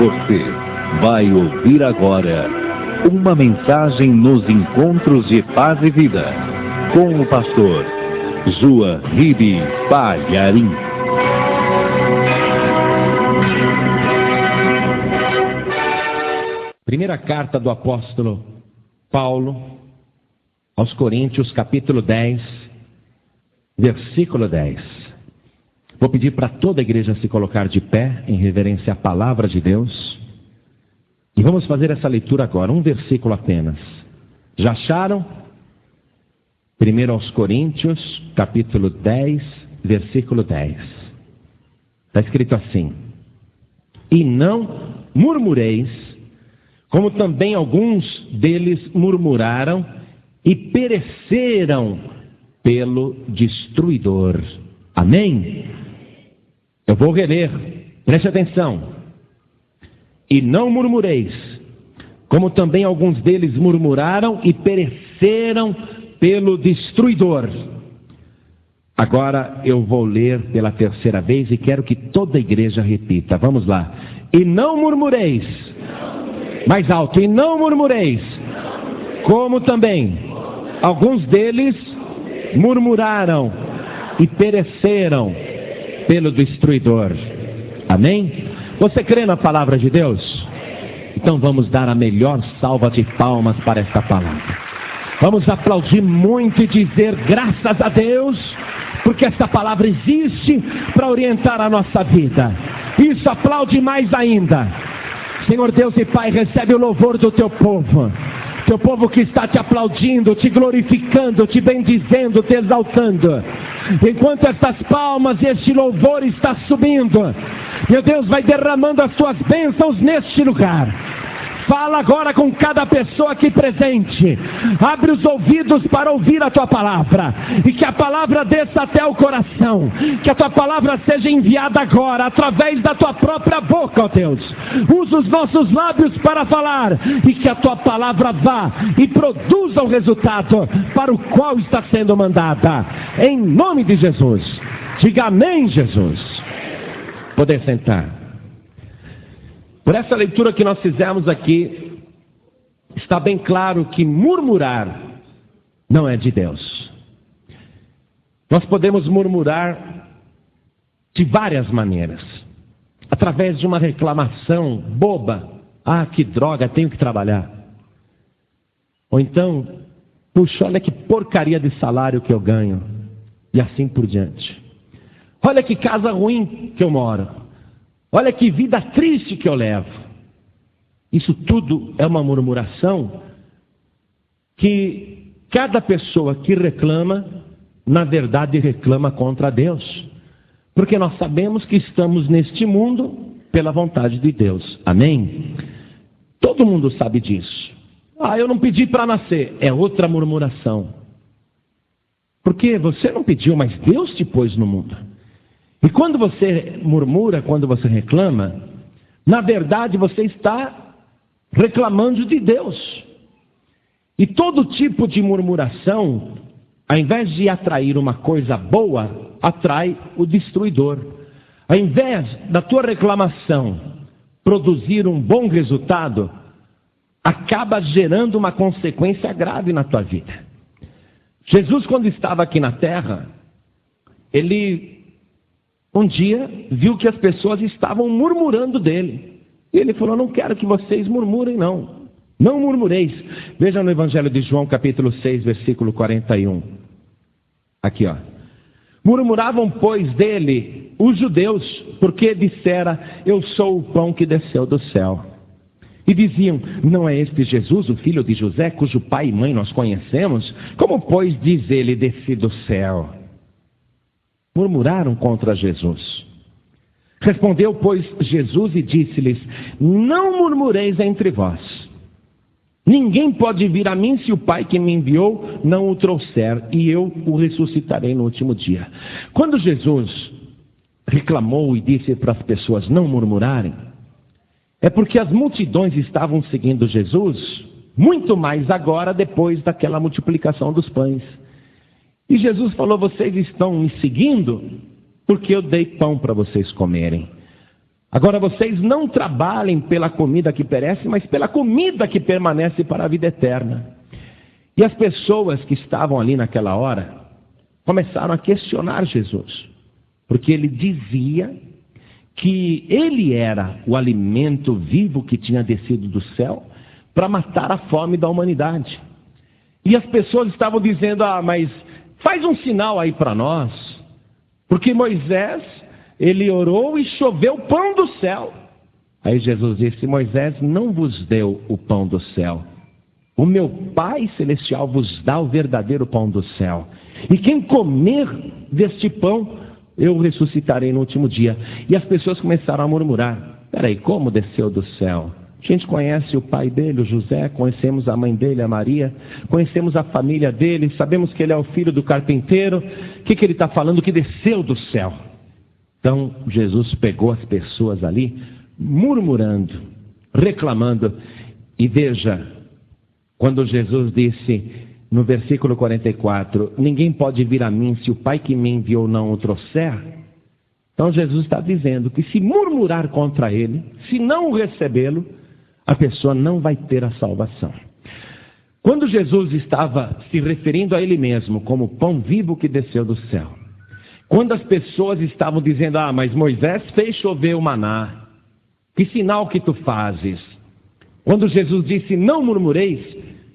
Você vai ouvir agora uma mensagem nos encontros de paz e vida com o pastor Joahide Palharim. Primeira carta do apóstolo Paulo aos Coríntios, capítulo 10, versículo 10. Vou pedir para toda a igreja se colocar de pé em reverência à palavra de Deus. E vamos fazer essa leitura agora, um versículo apenas. Já acharam? 1 aos Coríntios, capítulo 10, versículo 10. Está escrito assim: E não murmureis, como também alguns deles murmuraram e pereceram pelo destruidor. Amém? Eu vou reler, preste atenção. E não murmureis, como também alguns deles murmuraram e pereceram pelo destruidor. Agora eu vou ler pela terceira vez e quero que toda a igreja repita. Vamos lá. E não murmureis. Mais alto. E não murmureis, como também alguns deles murmuraram e pereceram pelo destruidor. Amém? Você crê na palavra de Deus? Então vamos dar a melhor salva de palmas para esta palavra. Vamos aplaudir muito e dizer graças a Deus, porque esta palavra existe para orientar a nossa vida. Isso, aplaude mais ainda. Senhor Deus e Pai, recebe o louvor do teu povo. Teu povo que está te aplaudindo, te glorificando, te bendizendo, te exaltando. Enquanto estas palmas e este louvor está subindo, meu Deus, vai derramando as tuas bênçãos neste lugar. Fala agora com cada pessoa aqui presente. Abre os ouvidos para ouvir a tua palavra. E que a palavra desça até o coração. Que a tua palavra seja enviada agora, através da tua própria boca, ó Deus. Usa os nossos lábios para falar. E que a tua palavra vá e produza o resultado para o qual está sendo mandada. Em nome de Jesus. Diga amém, Jesus. Poder sentar. Por essa leitura que nós fizemos aqui, está bem claro que murmurar não é de Deus. Nós podemos murmurar de várias maneiras. Através de uma reclamação boba. Ah, que droga, tenho que trabalhar. Ou então, puxa, olha que porcaria de salário que eu ganho. E assim por diante. Olha que casa ruim que eu moro. Olha que vida triste que eu levo. Isso tudo é uma murmuração que cada pessoa que reclama, na verdade reclama contra Deus. Porque nós sabemos que estamos neste mundo pela vontade de Deus. Amém? Todo mundo sabe disso. Ah, eu não pedi para nascer. É outra murmuração. Porque você não pediu, mas Deus te pôs no mundo. E quando você murmura, quando você reclama, na verdade você está reclamando de Deus. E todo tipo de murmuração, ao invés de atrair uma coisa boa, atrai o destruidor. Ao invés da tua reclamação produzir um bom resultado, acaba gerando uma consequência grave na tua vida. Jesus, quando estava aqui na terra, ele um dia viu que as pessoas estavam murmurando dele. E ele falou: não quero que vocês murmurem, não. Não murmureis. Veja no Evangelho de João, capítulo 6, versículo 41. Aqui, ó. Murmuravam, pois, dele os judeus, porque dissera: eu sou o pão que desceu do céu. E diziam: não é este Jesus, o filho de José, cujo pai e mãe nós conhecemos? Como, pois, diz ele, desci do céu? Murmuraram contra Jesus. Respondeu, pois, Jesus e disse-lhes: não murmureis entre vós. Ninguém pode vir a mim se o Pai que me enviou não o trouxer, e eu o ressuscitarei no último dia. Quando Jesus reclamou e disse para as pessoas não murmurarem, é porque as multidões estavam seguindo Jesus, muito mais agora depois daquela multiplicação dos pães. E Jesus falou: vocês estão me seguindo porque eu dei pão para vocês comerem. Agora vocês não trabalhem pela comida que perece, mas pela comida que permanece para a vida eterna. E as pessoas que estavam ali naquela hora começaram a questionar Jesus, porque ele dizia que ele era o alimento vivo que tinha descido do céu para matar a fome da humanidade. E as pessoas estavam dizendo: mas faz um sinal aí para nós, porque Moisés, ele orou e choveu pão do céu. Aí Jesus disse: Moisés não vos deu o pão do céu, o meu Pai Celestial vos dá o verdadeiro pão do céu. E quem comer deste pão, eu ressuscitarei no último dia. E as pessoas começaram a murmurar: peraí, como desceu do céu? A gente conhece o pai dele, o José, conhecemos a mãe dele, a Maria, conhecemos a família dele, sabemos que ele é o filho do carpinteiro. O que ele está falando que desceu do céu? Então Jesus pegou as pessoas ali, murmurando, reclamando. E veja, quando Jesus disse no versículo 44, ninguém pode vir a mim se o Pai que me enviou não o trouxer. Então Jesus está dizendo que se murmurar contra ele, se não o recebê-lo, a pessoa não vai ter a salvação. Quando Jesus estava se referindo a ele mesmo como pão vivo que desceu do céu, quando as pessoas estavam dizendo: mas Moisés fez chover o maná, que sinal que tu fazes? Quando Jesus disse: não murmureis,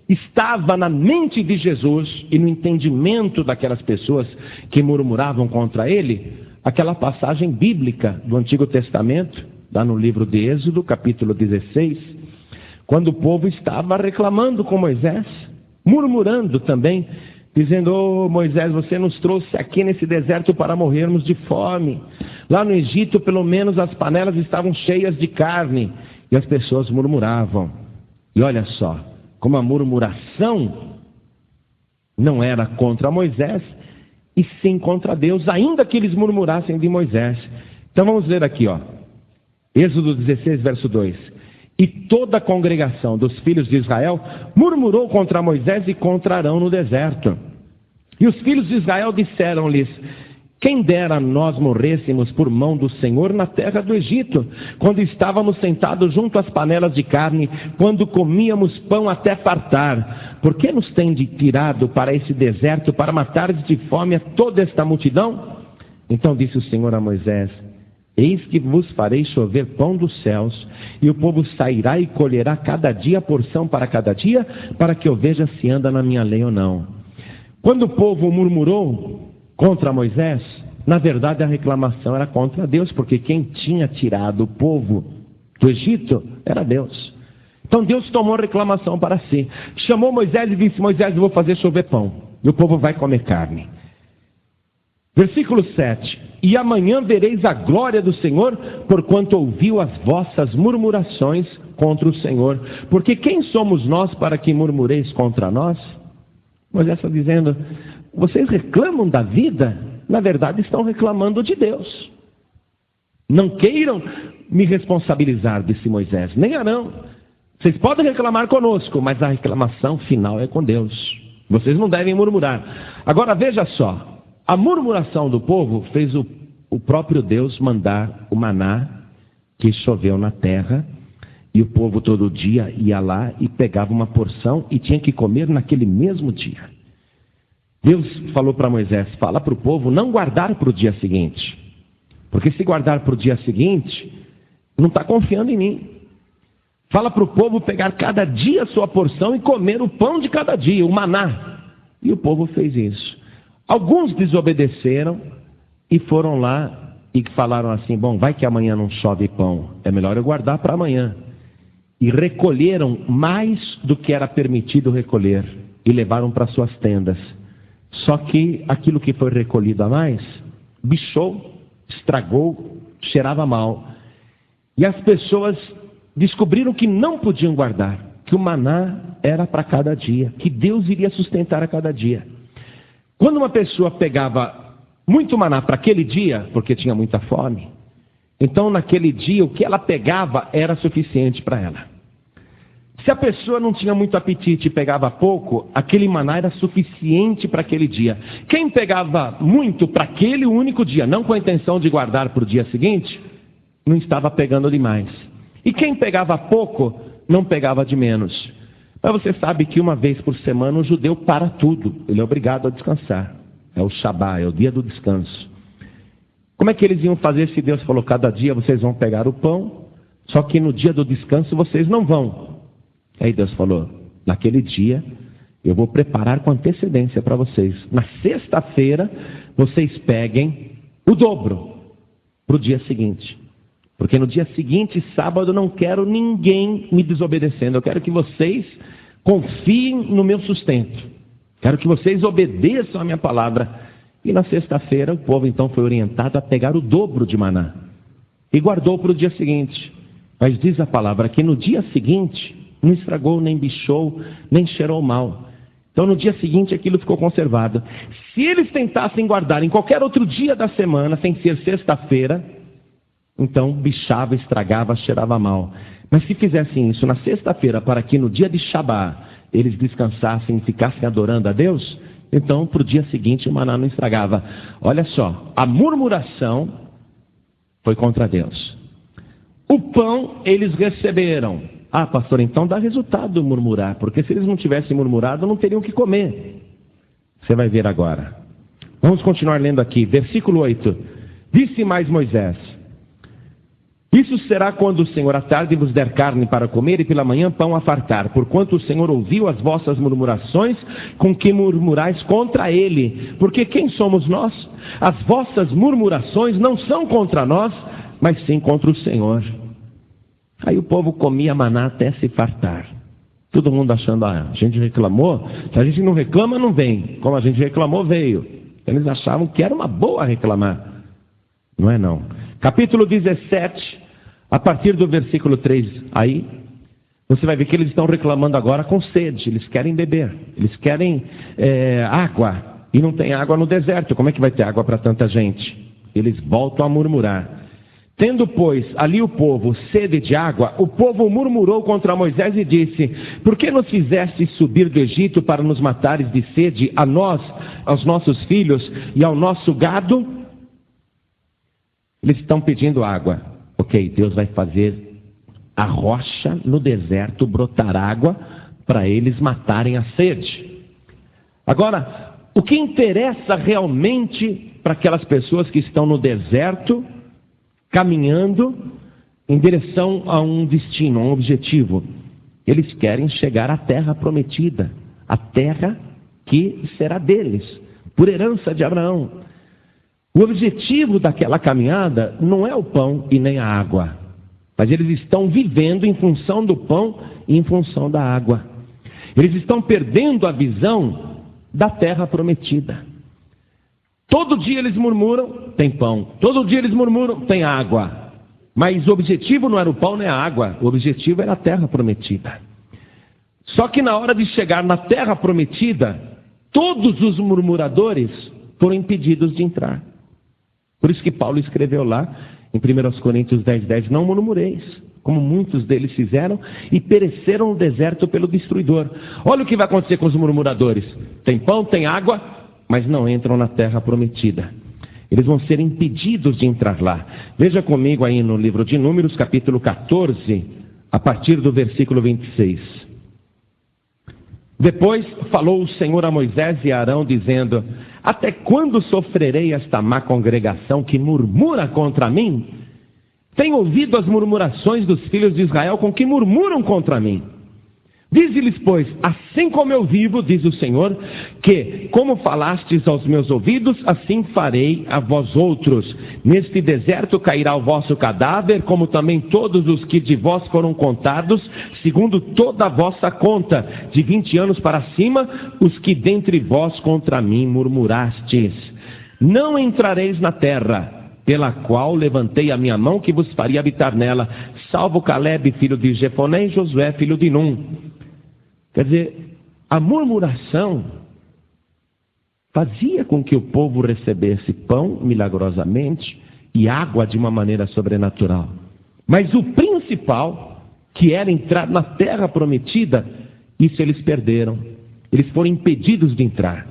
estava na mente de Jesus e no entendimento daquelas pessoas que murmuravam contra ele, aquela passagem bíblica do Antigo Testamento, lá no livro de Êxodo, capítulo 16, quando o povo estava reclamando com Moisés, murmurando também, dizendo: Moisés, você nos trouxe aqui nesse deserto para morrermos de fome. Lá no Egito, pelo menos, as panelas estavam cheias de carne. E as pessoas murmuravam. E olha só, como a murmuração não era contra Moisés, e sim contra Deus, ainda que eles murmurassem de Moisés. Então vamos ler aqui, Êxodo 16, verso 2. E toda a congregação dos filhos de Israel murmurou contra Moisés e contra Arão no deserto. E os filhos de Israel disseram-lhes: quem dera nós morrêssemos por mão do Senhor na terra do Egito, quando estávamos sentados junto às panelas de carne, quando comíamos pão até fartar. Por que nos tende tirado para esse deserto, para matar de fome a toda esta multidão? Então disse o Senhor a Moisés: eis que vos farei chover pão dos céus, e o povo sairá e colherá cada dia a porção para cada dia, para que eu veja se anda na minha lei ou não. Quando o povo murmurou contra Moisés, na verdade a reclamação era contra Deus, porque quem tinha tirado o povo do Egito era Deus. Então Deus tomou a reclamação para si, chamou Moisés e disse: Moisés, eu vou fazer chover pão, e o povo vai comer carne. Versículo 7. E amanhã vereis a glória do Senhor, porquanto ouviu as vossas murmurações contra o Senhor. Porque quem somos nós para que murmureis contra nós? Moisés está dizendo: vocês reclamam da vida? Na verdade estão reclamando de Deus. Não queiram me responsabilizar, disse Moisés, nem Arão. Vocês podem reclamar conosco, mas a reclamação final é com Deus. Vocês não devem murmurar. Agora veja só. A murmuração do povo fez o próprio Deus mandar o maná que choveu na terra, e o povo todo dia ia lá e pegava uma porção e tinha que comer naquele mesmo dia. Deus falou para Moisés: fala para o povo não guardar para o dia seguinte, porque se guardar para o dia seguinte, não está confiando em mim. Fala para o povo pegar cada dia a sua porção e comer o pão de cada dia, o maná. E o povo fez isso. Alguns desobedeceram e foram lá e falaram assim: bom, vai que amanhã não chove pão, é melhor eu guardar para amanhã. E recolheram mais do que era permitido recolher e levaram para suas tendas. Só que aquilo que foi recolhido a mais, bichou, estragou, cheirava mal. E as pessoas descobriram que não podiam guardar, que o maná era para cada dia, que Deus iria sustentar a cada dia. Quando uma pessoa pegava muito maná para aquele dia, porque tinha muita fome, então naquele dia o que ela pegava era suficiente para ela. Se a pessoa não tinha muito apetite e pegava pouco, aquele maná era suficiente para aquele dia. Quem pegava muito para aquele único dia, não com a intenção de guardar para o dia seguinte, não estava pegando demais. E quem pegava pouco, não pegava de menos. Mas você sabe que uma vez por semana o judeu para tudo. Ele é obrigado a descansar. É o Shabá, é o dia do descanso. Como é que eles iam fazer se Deus falou, cada dia vocês vão pegar o pão, só que no dia do descanso vocês não vão? Aí Deus falou, naquele dia eu vou preparar com antecedência para vocês. Na sexta-feira vocês peguem o dobro para o dia seguinte. Porque no dia seguinte, sábado, eu não quero ninguém me desobedecendo. Eu quero que vocês confiem no meu sustento. Quero que vocês obedeçam a minha palavra. E na sexta-feira o povo então foi orientado a pegar o dobro de maná. E guardou para o dia seguinte. Mas diz a palavra que no dia seguinte não estragou, nem bichou, nem cheirou mal. Então no dia seguinte aquilo ficou conservado. Se eles tentassem guardar em qualquer outro dia da semana, sem ser sexta-feira, então bichava, estragava, cheirava mal. Mas se fizessem isso na sexta-feira, para que no dia de Shabá eles descansassem e ficassem adorando a Deus, então para o dia seguinte o maná não estragava. Olha só, a murmuração foi contra Deus. O pão eles receberam. Ah, pastor, então dá resultado murmurar, porque se eles não tivessem murmurado, não teriam o que comer. Você vai ver agora. Vamos continuar lendo aqui, versículo 8. Disse mais Moisés: isso será quando o Senhor à tarde vos der carne para comer e pela manhã pão a fartar, porquanto o Senhor ouviu as vossas murmurações com que murmurais contra Ele. Porque quem somos nós? As vossas murmurações não são contra nós, mas sim contra o Senhor. Aí o povo comia maná até se fartar. Todo mundo achando, a gente reclamou, se a gente não reclama, não vem. Como a gente reclamou, veio. Eles achavam que era uma boa reclamar. Não é não. Capítulo 17, a partir do versículo 3, aí, você vai ver que eles estão reclamando agora com sede, eles querem beber, eles querem água, e não tem água no deserto, como é que vai ter água para tanta gente? Eles voltam a murmurar. Tendo, pois, ali o povo sede de água, o povo murmurou contra Moisés e disse: por que nos fizeste subir do Egito para nos matares de sede, a nós, aos nossos filhos e ao nosso gado? Eles estão pedindo água. Ok, Deus vai fazer a rocha no deserto brotar água para eles matarem a sede. Agora, o que interessa realmente para aquelas pessoas que estão no deserto, caminhando em direção a um destino, a um objetivo? Eles querem chegar à terra prometida, a terra que será deles, por herança de Abraão. O objetivo daquela caminhada não é o pão e nem a água, mas eles estão vivendo em função do pão e em função da água. Eles estão perdendo a visão da terra prometida. Todo dia eles murmuram, tem pão. Todo dia eles murmuram, tem água. Mas o objetivo não era o pão nem a água, o objetivo era a terra prometida. Só que na hora de chegar na terra prometida, todos os murmuradores foram impedidos de entrar. Por isso que Paulo escreveu lá, em 1 Coríntios 10:10, não murmureis, como muitos deles fizeram, e pereceram no deserto pelo destruidor. Olha o que vai acontecer com os murmuradores. Tem pão, tem água, mas não entram na terra prometida. Eles vão ser impedidos de entrar lá. Veja comigo aí no livro de Números, capítulo 14, a partir do versículo 26. Depois falou o Senhor a Moisés e a Arão, dizendo: até quando sofrerei esta má congregação que murmura contra mim? Tenho ouvido as murmurações dos filhos de Israel com que murmuram contra mim. Dize-lhes, pois, assim como eu vivo, diz o Senhor, que, como falastes aos meus ouvidos, assim farei a vós outros. Neste deserto cairá o vosso cadáver, como também todos os que de vós foram contados, segundo toda a vossa conta, de 20 anos para cima, os que dentre vós contra mim murmurastes. Não entrareis na terra, pela qual levantei a minha mão, que vos faria habitar nela, salvo Caleb, filho de Jefoné, e Josué, filho de Num. Quer dizer, a murmuração fazia com que o povo recebesse pão milagrosamente e água de uma maneira sobrenatural. Mas o principal, que era entrar na terra prometida, isso eles perderam. Eles foram impedidos de entrar.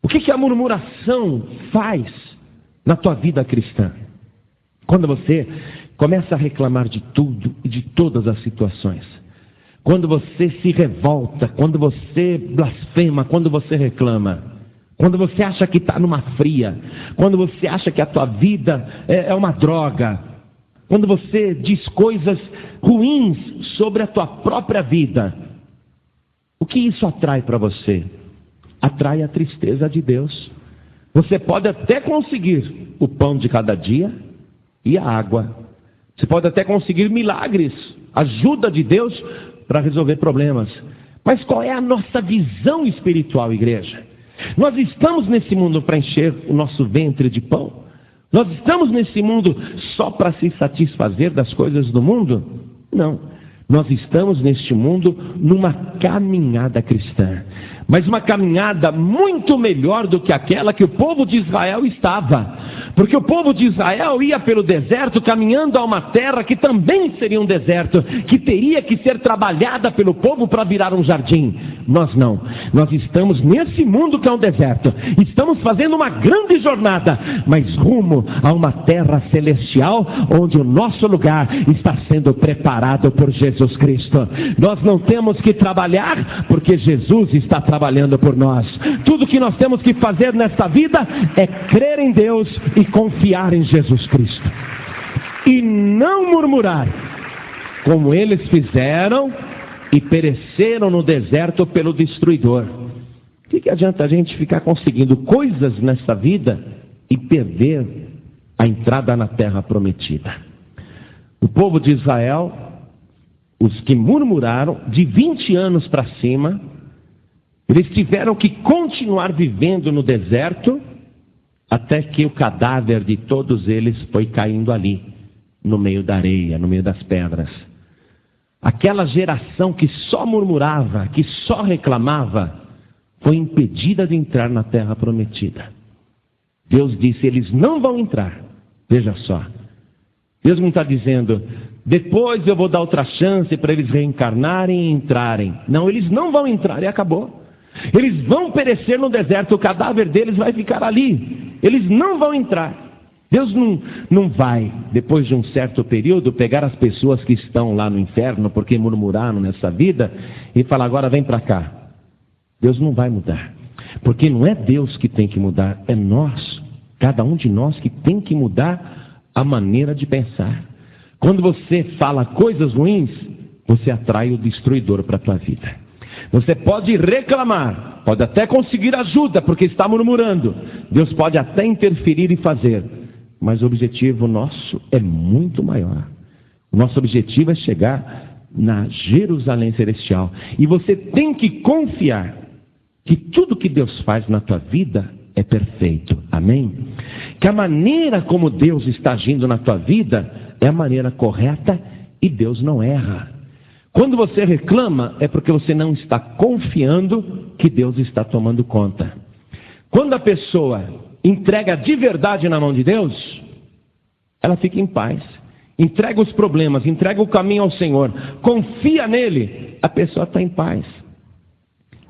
O que a murmuração faz na tua vida cristã? Quando você começa a reclamar de tudo e de todas as situações, quando você se revolta, quando você blasfema, quando você reclama, quando você acha que está numa fria, quando você acha que a tua vida é uma droga, quando você diz coisas ruins sobre a tua própria vida, o que isso atrai para você? Atrai a tristeza de Deus. Você pode até conseguir o pão de cada dia e a água. Você pode até conseguir milagres, ajuda de Deus para resolver problemas. Mas qual é a nossa visão espiritual, igreja? Nós estamos nesse mundo para encher o nosso ventre de pão? Nós estamos nesse mundo só para se satisfazer das coisas do mundo? Não. Nós estamos neste mundo numa caminhada cristã, mas uma caminhada muito melhor do que aquela que o povo de Israel estava, porque o povo de Israel ia pelo deserto caminhando a uma terra que também seria um deserto, que teria que ser trabalhada pelo povo para virar um jardim. Nós não, nós estamos nesse mundo que é um deserto, estamos fazendo uma grande jornada, mas rumo a uma terra celestial, onde o nosso lugar está sendo preparado por Jesus Cristo. Nós não temos que trabalhar, porque Jesus está trabalhando por nós. Tudo que nós temos que fazer nesta vida é crer em Deus e confiar em Jesus Cristo, e não murmurar, como eles fizeram e pereceram no deserto pelo destruidor. O que adianta a gente ficar conseguindo coisas nessa vida e perder a entrada na terra prometida? O povo de Israel, os que murmuraram, de 20 anos para cima, eles tiveram que continuar vivendo no deserto, até que o cadáver de todos eles foi caindo ali, no meio da areia, no meio das pedras. Aquela geração que só murmurava, que só reclamava, foi impedida de entrar na terra prometida. Deus disse, eles não vão entrar. Veja só, Deus não está dizendo, depois eu vou dar outra chance para eles reencarnarem e entrarem. Não, eles não vão entrar e acabou. Eles vão perecer no deserto, o cadáver deles vai ficar ali. Eles não vão entrar. Deus não vai, depois de um certo período, pegar as pessoas que estão lá no inferno, porque murmuraram nessa vida, e falar, agora vem para cá. Deus não vai mudar. Porque não é Deus que tem que mudar, é nós. Cada um de nós que tem que mudar a maneira de pensar. Quando você fala coisas ruins, você atrai o destruidor para a tua vida. Você pode reclamar, pode até conseguir ajuda, porque está murmurando. Deus pode até interferir e fazer. Mas o objetivo nosso é muito maior. O nosso objetivo é chegar na Jerusalém Celestial. E você tem que confiar que tudo que Deus faz na tua vida é perfeito. Amém? Que a maneira como Deus está agindo na tua vida é a maneira correta e Deus não erra. Quando você reclama, é porque você não está confiando que Deus está tomando conta. Quando a pessoa entrega de verdade na mão de Deus, ela fica em paz. Entrega os problemas, entrega o caminho ao Senhor, confia nele, a pessoa está em paz.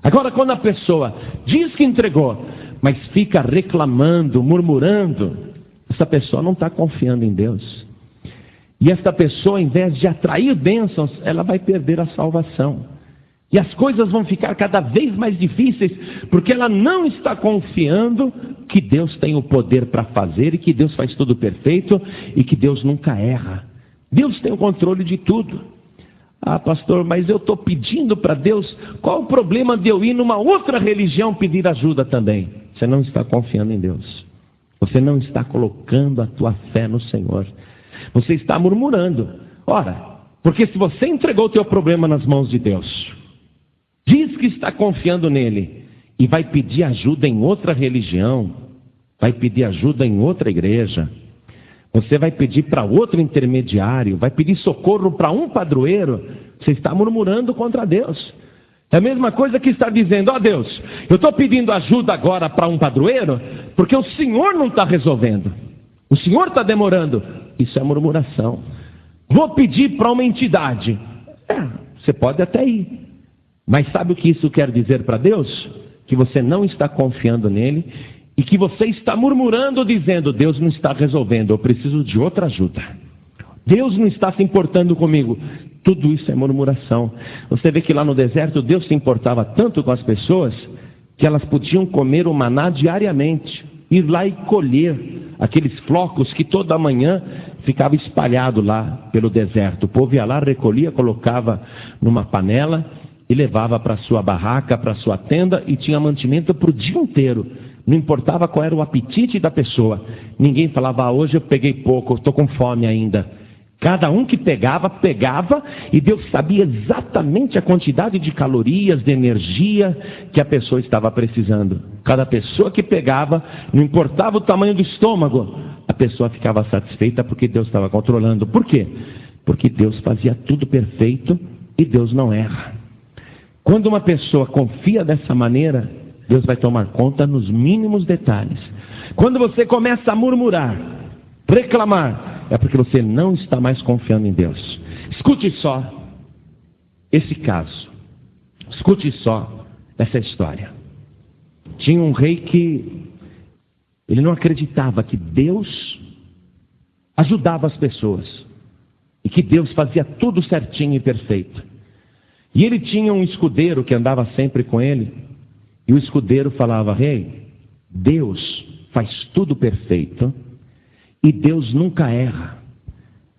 Agora, quando a pessoa diz que entregou, mas fica reclamando, murmurando, essa pessoa não está confiando em Deus. E esta pessoa, em vez de atrair bênçãos, ela vai perder a salvação. E as coisas vão ficar cada vez mais difíceis, porque ela não está confiando que Deus tem o poder para fazer, e que Deus faz tudo perfeito, e que Deus nunca erra. Deus tem o controle de tudo. Ah, pastor, mas eu estou pedindo para Deus, qual o problema de eu ir numa outra religião pedir ajuda também? Você não está confiando em Deus. Você não está colocando a tua fé no Senhor. Você está murmurando. Ora, porque se você entregou o teu problema nas mãos de Deus, diz que está confiando nele, e vai pedir ajuda em outra religião, vai pedir ajuda em outra igreja, você vai pedir para outro intermediário, vai pedir socorro para um padroeiro, você está murmurando contra Deus. É a mesma coisa que está dizendo, ó Deus, eu estou pedindo ajuda agora para um padroeiro, porque o Senhor não está resolvendo, o Senhor está demorando. Isso é murmuração. Vou pedir para uma entidade. Você pode até ir, mas sabe o que isso quer dizer para Deus? Que você não está confiando nele, e que você está murmurando, dizendo, Deus não está resolvendo, eu preciso de outra ajuda. Deus não está se importando comigo. Tudo isso é murmuração. Você vê que lá no deserto Deus se importava tanto com as pessoas que elas podiam comer o maná diariamente, ir lá e colher aqueles flocos que toda manhã ficava espalhado lá pelo deserto. O povo ia lá, recolhia, colocava numa panela e levava para sua barraca, para sua tenda, e tinha mantimento para o dia inteiro. Não importava qual era o apetite da pessoa. Ninguém falava, hoje eu peguei pouco, estou com fome ainda. Cada um que pegava, e Deus sabia exatamente a quantidade de calorias, de energia que a pessoa estava precisando. Cada pessoa que pegava, não importava o tamanho do estômago, a pessoa ficava satisfeita porque Deus estava controlando. Por quê? Porque Deus fazia tudo perfeito e Deus não erra. Quando uma pessoa confia dessa maneira, Deus vai tomar conta nos mínimos detalhes. Quando você começa a murmurar, reclamar, é porque você não está mais confiando em Deus. Escute só esse caso. Escute só essa história. Tinha um rei que ele não acreditava que Deus ajudava as pessoas e que Deus fazia tudo certinho e perfeito. E ele tinha um escudeiro que andava sempre com ele, e o escudeiro falava, rei, Deus faz tudo perfeito e Deus nunca erra.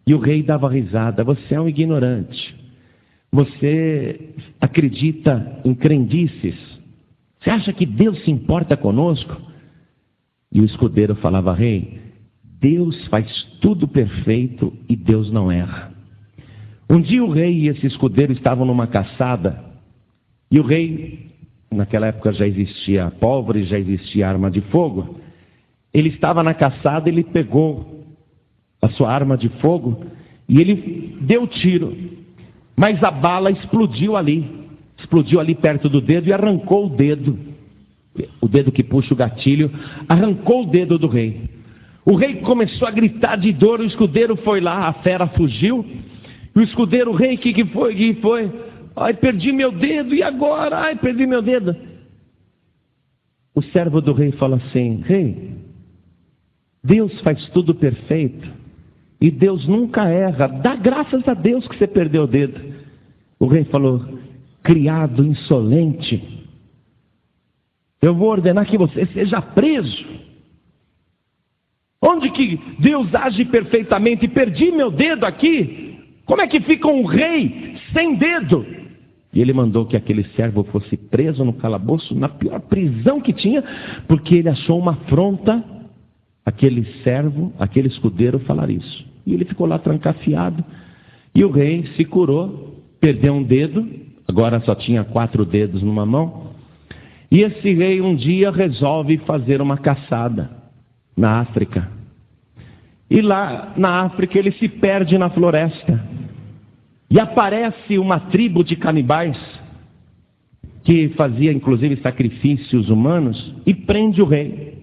E o rei dava risada, você é um ignorante, você acredita em crendices, você acha que Deus se importa conosco? E o escudeiro falava, rei, Deus faz tudo perfeito e Deus não erra. Um dia o rei e esse escudeiro estavam numa caçada, e o rei, naquela época já existia pólvora, já existia arma de fogo. Ele estava na caçada, ele pegou a sua arma de fogo e ele deu tiro, mas a bala explodiu ali perto do dedo e arrancou o dedo que puxa o gatilho, arrancou o dedo do rei. O rei começou a gritar de dor, o escudeiro foi lá, a fera fugiu, e o escudeiro, rei, que foi? Ai, perdi meu dedo, e agora? Ai, perdi meu dedo. O servo do rei fala assim, rei, Deus faz tudo perfeito e Deus nunca erra. Dá graças a Deus que você perdeu o dedo. O rei falou, criado insolente, eu vou ordenar que você seja preso. Onde que Deus age perfeitamente? Perdi meu dedo aqui. Como é que fica um rei sem dedo? E ele mandou que aquele servo fosse preso no calabouço, na pior prisão que tinha, porque ele achou uma afronta aquele servo, aquele escudeiro falar isso. E ele ficou lá trancafiado. E o rei se curou, perdeu um dedo, agora só tinha 4 dedos numa mão. E esse rei um dia resolve fazer uma caçada na África. E lá na África ele se perde na floresta. E aparece uma tribo de canibais, que fazia inclusive sacrifícios humanos, e prende o rei.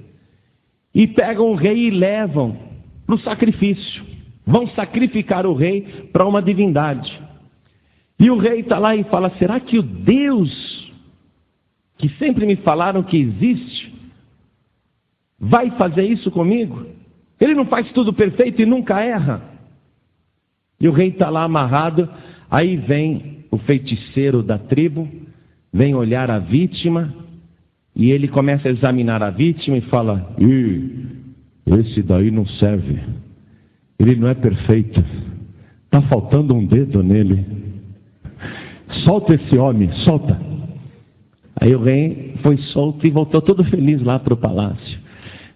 E pegam o rei e levam para o sacrifício. Vão sacrificar o rei para uma divindade. E o rei está lá e fala, será que o Deus, que sempre me falaram que existe, vai fazer isso comigo? Ele não faz tudo perfeito e nunca erra? E o rei está lá amarrado, aí vem o feiticeiro da tribo, vem olhar a vítima, e ele começa a examinar a vítima e fala, esse daí não serve, ele não é perfeito, está faltando um dedo nele, solta esse homem, solta. Aí o rei foi solto e voltou todo feliz lá para o palácio.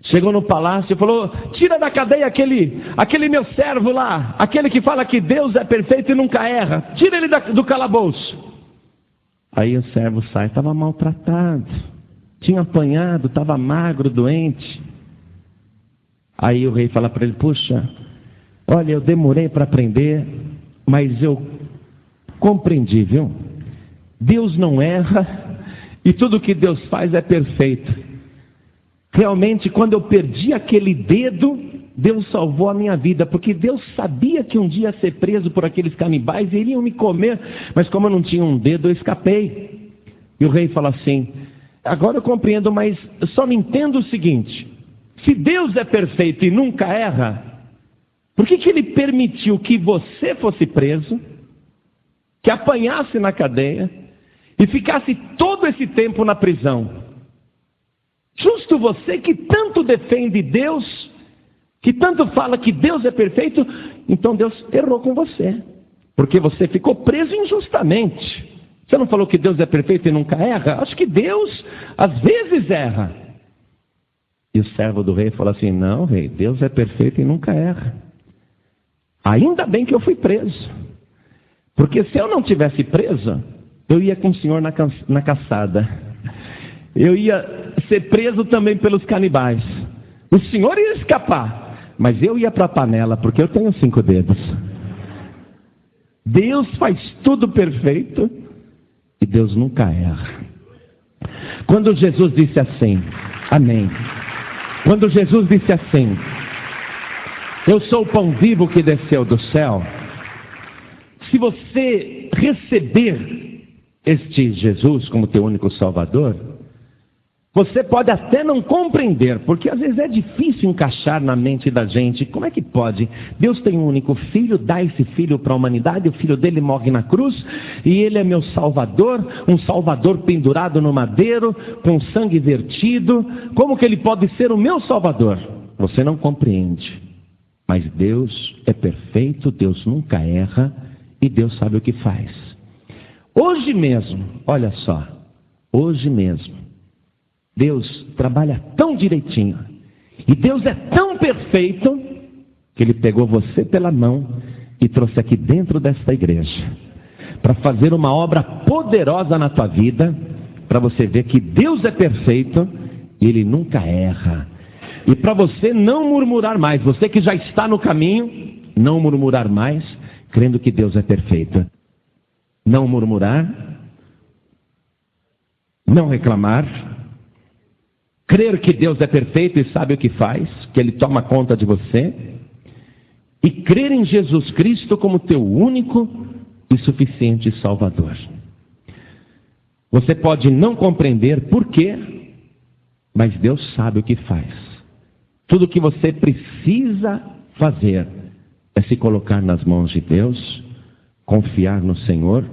Chegou no palácio e falou, tira da cadeia aquele meu servo lá, aquele que fala que Deus é perfeito e nunca erra, tira ele do calabouço. Aí o servo sai, estava maltratado, tinha apanhado, estava magro, doente. Aí o rei fala para ele, puxa, olha, eu demorei para aprender, mas eu compreendi, viu? Deus não erra e tudo que Deus faz é perfeito. Realmente, quando eu perdi aquele dedo, Deus salvou a minha vida, porque Deus sabia que um dia ia ser preso por aqueles canibais e iriam me comer, mas como eu não tinha um dedo, eu escapei. E o rei fala assim, agora eu compreendo, mas eu só não entendo o seguinte, se Deus é perfeito e nunca erra, Por que Ele permitiu que você fosse preso, que apanhasse na cadeia e ficasse todo esse tempo na prisão? Justo você que tanto defende Deus, que tanto fala que Deus é perfeito, então Deus errou com você, porque você ficou preso injustamente. Você não falou que Deus é perfeito e nunca erra? Acho que Deus às vezes erra. E o servo do rei falou assim: não, rei, Deus é perfeito e nunca erra. Ainda bem que eu fui preso, porque se eu não tivesse preso, eu ia com o senhor na caçada, eu ia ser preso também pelos canibais, o senhor ia escapar, mas eu ia para a panela, porque eu tenho 5 dedos. Deus faz tudo perfeito e Deus nunca erra. Quando Jesus disse assim, amém, quando Jesus disse assim: eu sou o pão vivo que desceu do céu, se você receber este Jesus como teu único Salvador, você pode até não compreender, porque às vezes é difícil encaixar na mente da gente. Como é que pode? Deus tem um único filho, dá esse filho para a humanidade, o filho dele morre na cruz, e ele é meu Salvador, um Salvador pendurado no madeiro, com sangue vertido. Como que ele pode ser o meu Salvador? Você não compreende. Mas Deus é perfeito, Deus nunca erra, e Deus sabe o que faz. Hoje mesmo, olha só, hoje mesmo, Deus trabalha tão direitinho, e Deus é tão perfeito, que Ele pegou você pela mão e trouxe aqui dentro desta igreja, para fazer uma obra poderosa na tua vida, para você ver que Deus é perfeito, e Ele nunca erra. E para você não murmurar mais, você que já está no caminho, não murmurar mais, crendo que Deus é perfeito. Não murmurar, não reclamar, crer que Deus é perfeito e sabe o que faz, que Ele toma conta de você, e crer em Jesus Cristo como teu único e suficiente Salvador. Você pode não compreender por quê, mas Deus sabe o que faz. Tudo o que você precisa fazer é se colocar nas mãos de Deus, confiar no Senhor,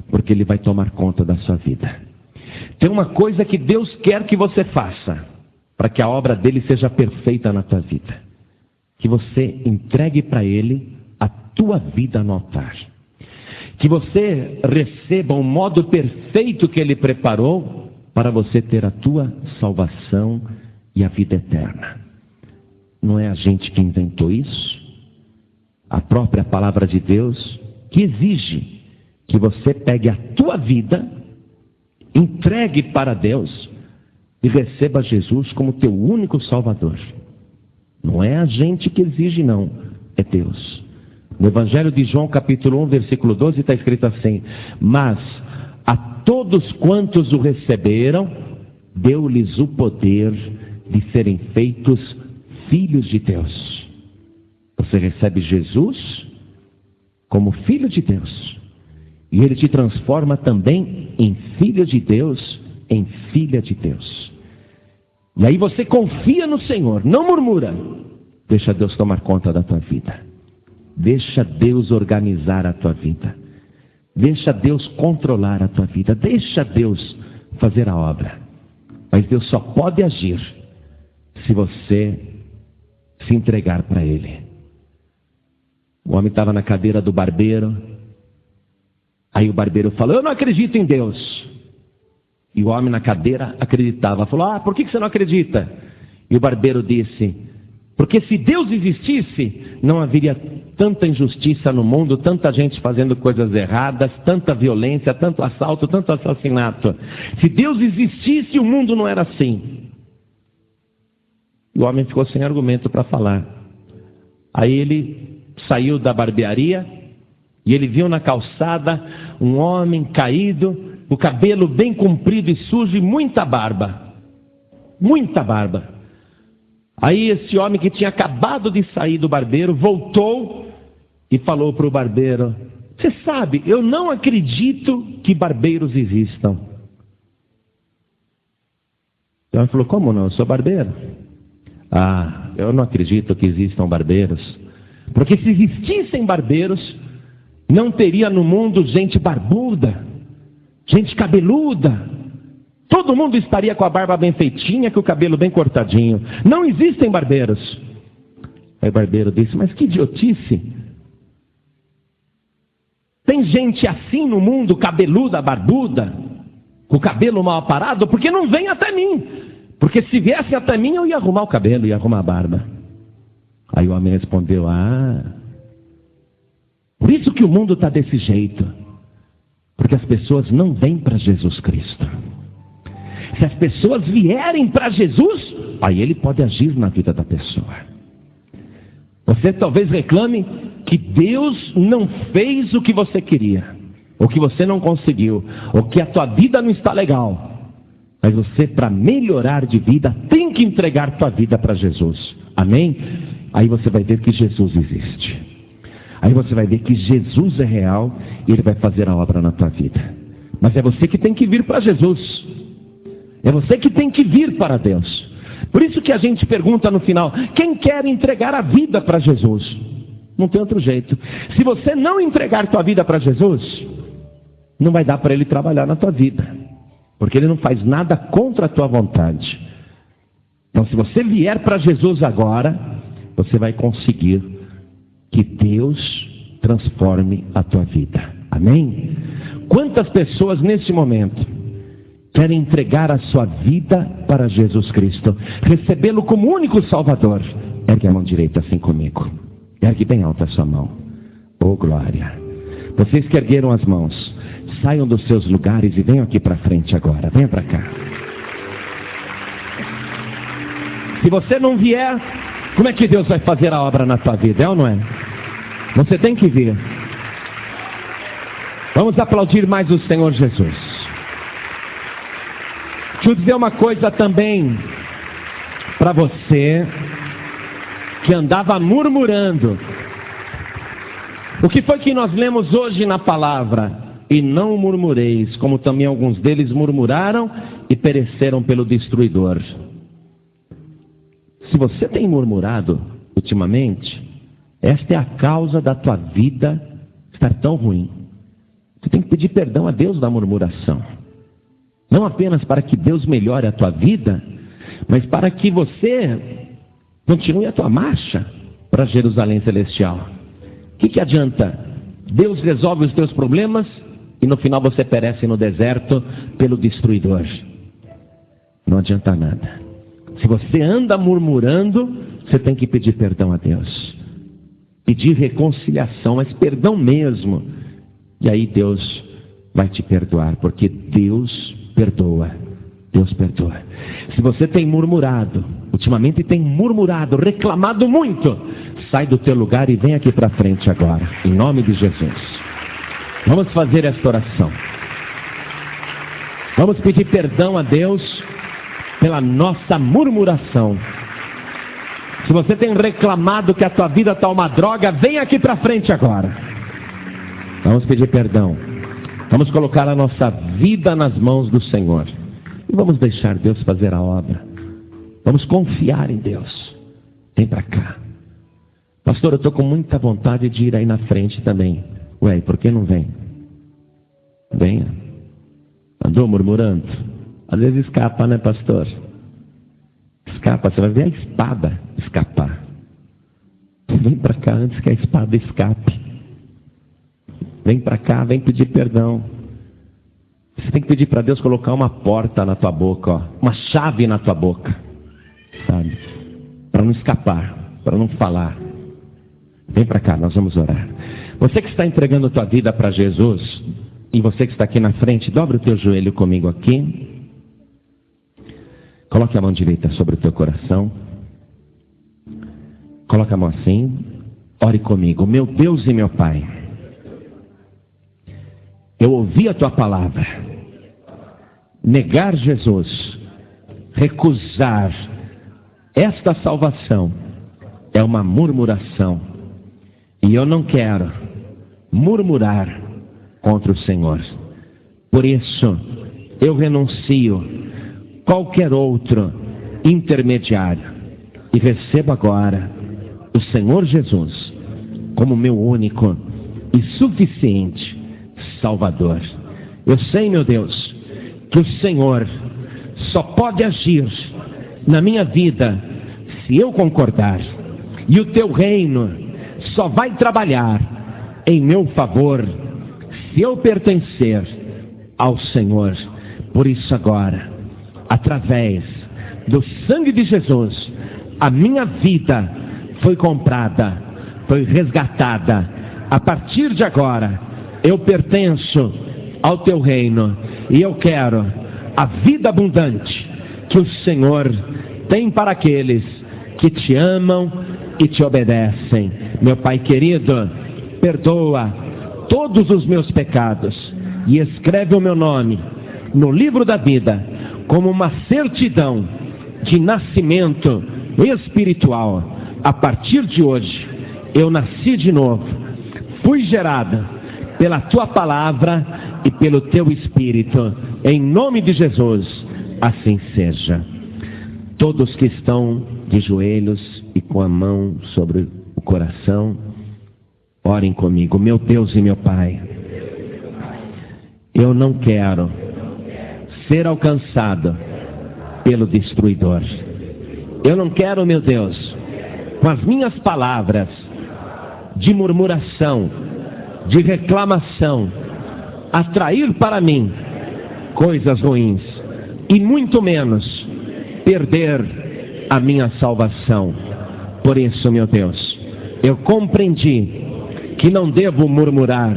porque Ele vai tomar conta da sua vida. Tem uma coisa que Deus quer que você faça, para que a obra dele seja perfeita na tua vida: que você entregue para Ele a tua vida no altar, que você receba o modo perfeito que Ele preparou para você ter a tua salvação e a vida eterna. Não é a gente que inventou isso. A própria palavra de Deus que exige que você pegue a tua vida, entregue para Deus e receba Jesus como teu único Salvador. Não é a gente que exige, não, é Deus. No Evangelho de João, capítulo 1, versículo 12, está escrito assim: mas a todos quantos o receberam, deu-lhes o poder de serem feitos filhos de Deus. Você recebe Jesus como filho de Deus, e Ele te transforma também em filho de Deus, em filha de Deus. E aí você confia no Senhor, não murmura. Deixa Deus tomar conta da tua vida. Deixa Deus organizar a tua vida. Deixa Deus controlar a tua vida. Deixa Deus fazer a obra. Mas Deus só pode agir se você se entregar para Ele. O homem estava na cadeira do barbeiro. Aí o barbeiro falou: eu não acredito em Deus. E o homem na cadeira acreditava. Falou: por que você não acredita? E o barbeiro disse: porque se Deus existisse, não haveria tanta injustiça no mundo, tanta gente fazendo coisas erradas, tanta violência, tanto assalto, tanto assassinato. Se Deus existisse, o mundo não era assim. E o homem ficou sem argumento para falar. Aí ele saiu da barbearia e ele viu na calçada um homem caído, o cabelo bem comprido e sujo e muita barba. Muita barba. Aí esse homem que tinha acabado de sair do barbeiro voltou e falou para o barbeiro: você sabe, eu não acredito que barbeiros existam. O homem falou: como não? Eu sou barbeiro. Eu não acredito que existam barbeiros, Porque se existissem barbeiros, não teria no mundo gente barbuda, gente cabeluda. Todo mundo estaria com a barba bem feitinha, com o cabelo bem cortadinho. Não existem barbeiros. Aí o barbeiro disse: mas que idiotice. Tem gente assim no mundo, cabeluda, barbuda, com o cabelo mal aparado, porque não vem até mim. Porque se viesse até mim, eu ia arrumar o cabelo, ia arrumar a barba. Aí o homem respondeu: por isso que o mundo está desse jeito. Porque as pessoas não vêm para Jesus Cristo. Se as pessoas vierem para Jesus, aí Ele pode agir na vida da pessoa. Você talvez reclame que Deus não fez o que você queria, ou que você não conseguiu, ou que a tua vida não está legal. Mas você, para melhorar de vida, tem que entregar tua vida para Jesus. Amém? Aí você vai ver que Jesus existe. Aí você vai ver que Jesus é real e Ele vai fazer a obra na tua vida. Mas é você que tem que vir para Jesus. É você que tem que vir para Deus. Por isso que a gente pergunta no final: quem quer entregar a vida para Jesus? Não tem outro jeito. Se você não entregar tua vida para Jesus, não vai dar para Ele trabalhar na tua vida. Porque Ele não faz nada contra a tua vontade. Então, se você vier para Jesus agora, você vai conseguir que Deus transforme a tua vida. Amém? Quantas pessoas nesse momento querem entregar a sua vida para Jesus Cristo, recebê-lo como único Salvador? Ergue a mão direita assim comigo. Ergue bem alta a sua mão. Oh, glória. Vocês que ergueram as mãos, saiam dos seus lugares e venham aqui para frente agora. Venha para cá. Se você não vier, como é que Deus vai fazer a obra na tua vida? É ou não é? Você tem que vir. Vamos aplaudir mais o Senhor Jesus. Deixa eu dizer uma coisa também para você que andava murmurando. O que foi que nós lemos hoje na palavra? E não murmureis, como também alguns deles murmuraram e pereceram pelo destruidor. Se você tem murmurado ultimamente, esta é a causa da tua vida estar tão ruim. Você tem que pedir perdão a Deus da murmuração. Não apenas para que Deus melhore a tua vida, mas para que você continue a tua marcha para Jerusalém Celestial. O que adianta? Deus resolve os teus problemas e no final você perece no deserto pelo destruidor. Não adianta nada. Se você anda murmurando, você tem que pedir perdão a Deus. Pedir reconciliação, mas perdão mesmo. E aí Deus vai te perdoar, porque Deus perdoa. Deus perdoa. Se você tem murmurado, ultimamente tem murmurado, reclamado muito, sai do teu lugar e vem aqui para frente agora, em nome de Jesus. Vamos fazer esta oração. Vamos pedir perdão a Deus pela nossa murmuração. Se você tem reclamado que a tua vida está uma droga, vem aqui para frente agora. Vamos pedir perdão. Vamos colocar a nossa vida nas mãos do Senhor. E vamos deixar Deus fazer a obra. Vamos confiar em Deus. Vem para cá. Pastor, eu estou com muita vontade de ir aí na frente também. Ué, por que não vem? Venha. Andou murmurando? Às vezes escapa, né, pastor? Escapa, você vai ver a espada escapar. Vem para cá antes que a espada escape. Vem para cá, vem pedir perdão. Você tem que pedir para Deus colocar uma porta na tua boca, ó, uma chave na tua boca, sabe? Para não escapar, para não falar. Vem para cá, nós vamos orar. Você que está entregando a tua vida para Jesus, e você que está aqui na frente, dobre o teu joelho comigo aqui. Coloque a mão direita sobre o teu coração. Coloque a mão assim. Ore comigo. Meu Deus e meu Pai, eu ouvi a tua palavra. Negar Jesus, recusar esta salvação é uma murmuração. E eu não quero murmurar contra o Senhor. Por isso, eu renuncio qualquer outro intermediário e recebo agora o Senhor Jesus como meu único e suficiente Salvador. Eu sei, meu Deus, que o Senhor só pode agir na minha vida se eu concordar, e o teu reino só vai trabalhar em meu favor se eu pertencer ao Senhor. Por isso agora, através do sangue de Jesus, a minha vida foi comprada, foi resgatada. A partir de agora, eu pertenço ao teu reino e eu quero a vida abundante que o Senhor tem para aqueles que te amam e te obedecem. Meu Pai querido, perdoa todos os meus pecados e escreve o meu nome no livro da vida como uma certidão de nascimento espiritual. A partir de hoje, eu nasci de novo, fui gerada pela tua palavra e pelo teu Espírito, em nome de Jesus, assim seja. Todos que estão de joelhos e com a mão sobre o coração, orem comigo. Meu Deus e meu Pai, eu não quero ser alcançado pelo destruidor. Eu não quero, meu Deus, com as minhas palavras de murmuração, de reclamação, atrair para mim coisas ruins, e muito menos perder a minha salvação. Por isso, meu Deus, eu compreendi que não devo murmurar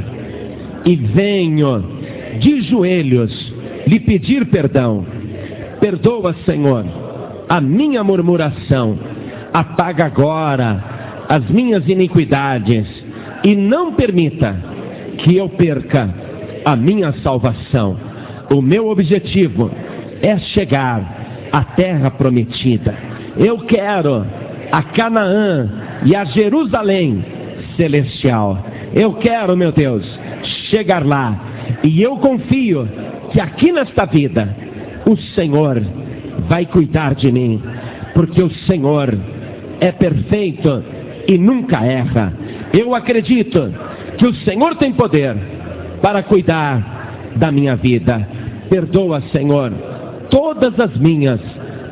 e venho de joelhos lhe pedir perdão. Perdoa, Senhor, a minha murmuração. Apaga agora as minhas iniquidades e não permita que eu perca a minha salvação. O meu objetivo é chegar à terra prometida. Eu quero a Canaã e a Jerusalém celestial. Eu quero, meu Deus, chegar lá. E eu confio que aqui nesta vida o Senhor vai cuidar de mim, porque o Senhor é perfeito e nunca erra. Eu acredito que o Senhor tem poder para cuidar da minha vida. Perdoa, Senhor, todas as minhas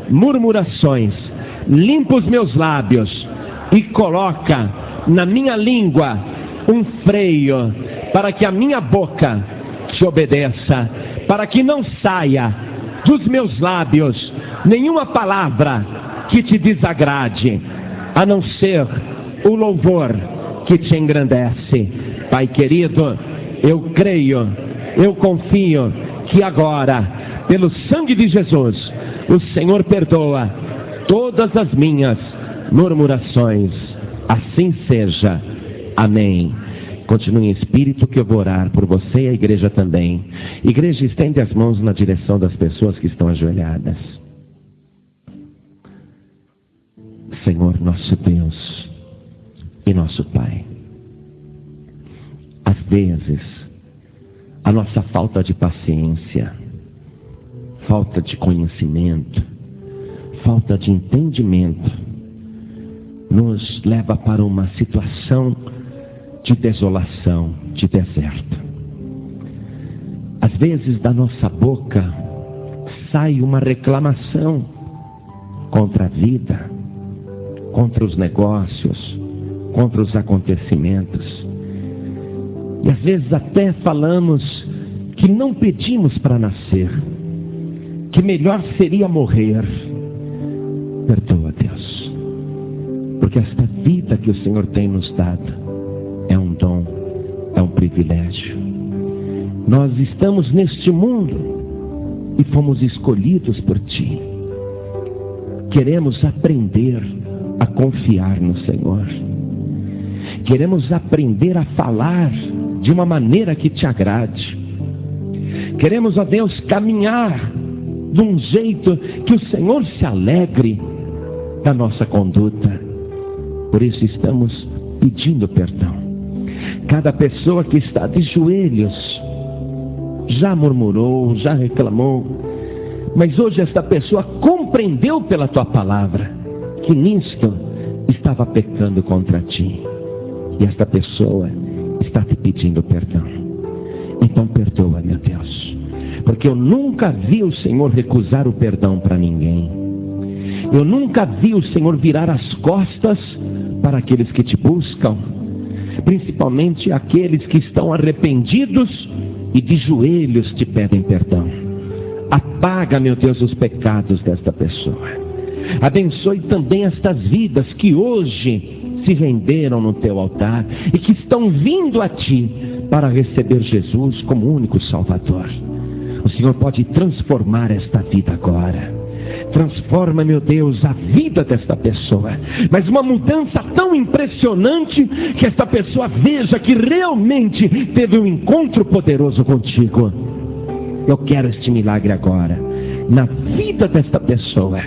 murmurações, limpa os meus lábios e coloca na minha língua um freio para que a minha boca te obedeça, para que não saia dos meus lábios nenhuma palavra que te desagrade, a não ser o louvor que te engrandece. Pai querido, eu creio, eu confio que agora, pelo sangue de Jesus, o Senhor perdoa todas as minhas murmurações. Assim seja. Amém. Continue em espírito que eu vou orar por você e a igreja também. Igreja, estende as mãos na direção das pessoas que estão ajoelhadas. Senhor, nosso Deus e nosso Pai, às vezes a nossa falta de paciência, falta de conhecimento, falta de entendimento nos leva para uma situação de desolação, de deserto. Às vezes da nossa boca sai uma reclamação contra a vida, contra os negócios, contra os acontecimentos. E às vezes até falamos que não pedimos para nascer, que melhor seria morrer. Perdoa, Deus, porque esta vida que o Senhor tem nos dado é um dom, é um privilégio. Nós estamos neste mundo e fomos escolhidos por Ti. Queremos aprender a confiar no Senhor. Queremos aprender a falar de uma maneira que Te agrade. Queremos, ó Deus, caminhar de um jeito que o Senhor se alegre da nossa conduta. Por isso estamos pedindo perdão. Cada pessoa que está de joelhos já murmurou, já reclamou, mas hoje esta pessoa compreendeu pela Tua palavra que nisto estava pecando contra Ti. E esta pessoa está te pedindo perdão. Então perdoa, meu Deus. Porque eu nunca vi o Senhor recusar o perdão para ninguém. Eu nunca vi o Senhor virar as costas para aqueles que te buscam. Principalmente aqueles que estão arrependidos e de joelhos te pedem perdão. Apaga, meu Deus, os pecados desta pessoa. Abençoe também estas vidas que hoje se renderam no teu altar e que estão vindo a ti para receber Jesus como único Salvador. O Senhor pode transformar esta vida agora. Transforma, meu Deus, a vida desta pessoa. Mas uma mudança tão impressionante que esta pessoa veja que realmente teve um encontro poderoso contigo. Eu quero este milagre agora na vida desta pessoa.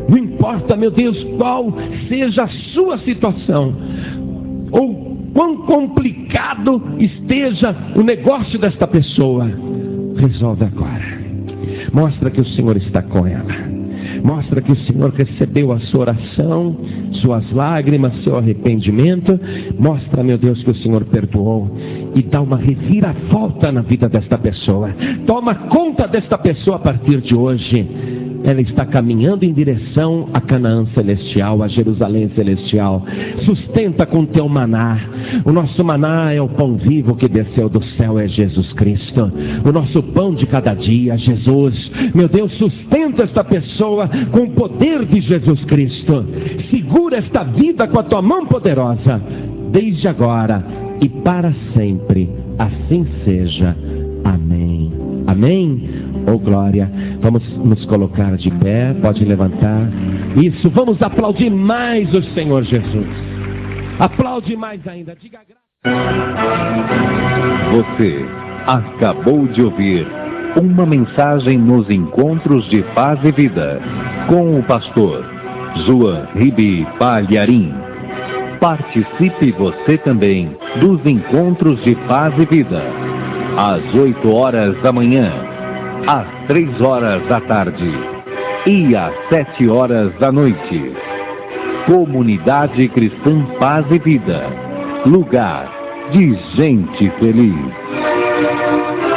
Não importa, meu Deus, qual seja a sua situação, ou quão complicado esteja o negócio desta pessoa, resolve agora. Mostra que o Senhor está com ela. Mostra que o Senhor recebeu a sua oração, suas lágrimas, seu arrependimento. Mostra, meu Deus, que o Senhor perdoou. E dá uma reviravolta na vida desta pessoa. Toma conta desta pessoa a partir de hoje. Ela está caminhando em direção a Canaã celestial, a Jerusalém celestial. Sustenta com teu maná. O nosso maná é o pão vivo que desceu do céu, é Jesus Cristo. O nosso pão de cada dia, Jesus. Meu Deus, sustenta esta pessoa com o poder de Jesus Cristo. Segura esta vida com a tua mão poderosa, desde agora e para sempre. Assim seja. Amém. Amém. Oh glória, vamos nos colocar de pé, pode levantar. Isso, vamos aplaudir mais o Senhor Jesus. Aplaude mais ainda, diga graças. Você acabou de ouvir uma mensagem nos Encontros de Paz e Vida, com o pastor João Ribe Palharim. Participe você também dos Encontros de Paz e Vida, às 8 horas da manhã, às 3 horas da tarde e às 7 horas da noite. Comunidade Cristã Paz e Vida, lugar de gente feliz.